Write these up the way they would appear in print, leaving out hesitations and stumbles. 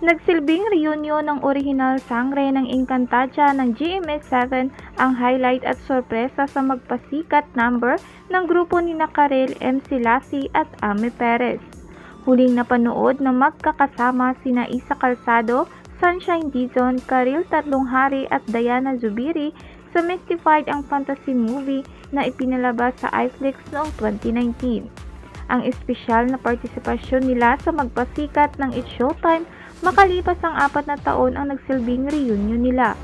Nagsilbing reunion ng orihinal sangre ng Encantadia ng GMA7 ang highlight at sorpresa sa magpasikat number ng grupo ni Karel, MC Lassie at Ame Perez. Huling napanood na magkakasama sina Isa Calzado, Sunshine Dizon, Karel Tatlonghari at Diana Zubiri sa Mystified ang fantasy movie na ipinalabas sa iFlix noong 2019. Ang espesyal na partisipasyon nila sa magpasikat ng It's Showtime makalipas ang 4 na taon ang nagsilbing reunion nila.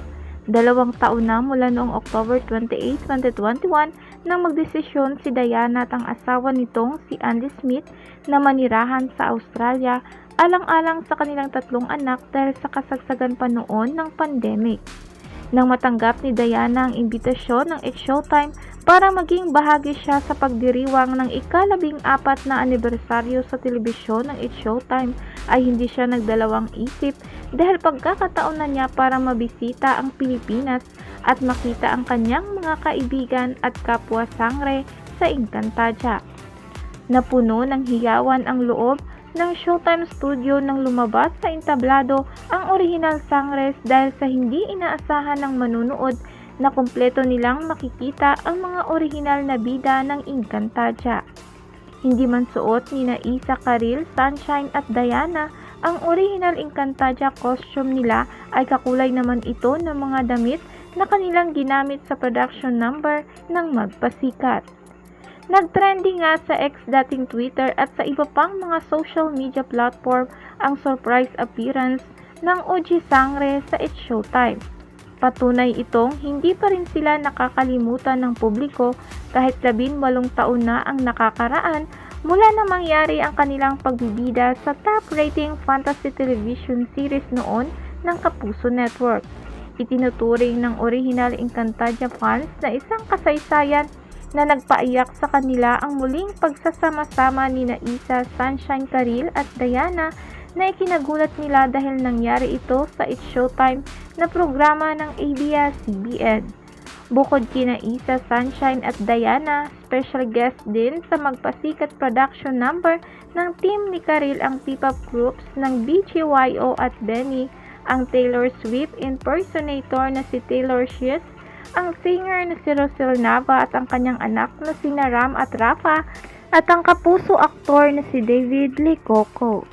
2 taon na mula noong October 28, 2021 nang magdesisyon si Diana at ang asawa nitong si Andy Smith na manirahan sa Australia alang-alang sa kanilang 3 anak dahil sa kasagsagan pa noon ng pandemic. Nang matanggap ni Diana ang imbitasyon ng It's Showtime para maging bahagi siya sa pagdiriwang ng ika-14 na anibersaryo sa telebisyon ng It's Showtime ay hindi siya nagdalawang isip dahil pagkakataon na niya para mabisita ang Pilipinas at makita ang kanyang mga kaibigan at kapwa sangre sa Encantadia. Napuno ng hiyawan ang loob ng Showtime Studio nang lumabas sa entablado ang orihinal sangres dahil sa hindi inaasahan ng manunood na kumpleto nilang makikita ang mga orihinal na bida ng Encantadia. Hindi man suot ni Isa, Karel, Sunshine at Diana ang orihinal Encantadia costume nila ay kakulay naman ito ng mga damit na kanilang ginamit sa production number ng magpasikat. Nag-trending nga sa X dating Twitter at sa iba pang mga social media platform ang surprise appearance ng OG Sangre sa It's Showtime. Patunay itong hindi pa rin sila nakakalimutan ng publiko kahit 18 taon na ang nakakaraan mula na mangyari ang kanilang pagbibida sa top rating fantasy television series noon ng Kapuso Network. Itinuturing ng original Encantadia fans na isang kasaysayan na nagpaiyak sa kanila ang muling pagsasama-sama ni Isa, Sunshine, Karel at Diana na ikinagulat nila dahil nangyari ito sa It's Showtime na programa ng ABS-CBN. Bukod kina Isa, Sunshine at Diana, special guest din sa magpasikat production number ng team ni Karel ang P-pop groups ng BGYO at Benny, ang Taylor Swift impersonator na si Taylor Swift, ang singer na si Rosel Nava at ang kanyang anak na sina Ram at Rafa at ang kapuso aktor na si David Lee Coco.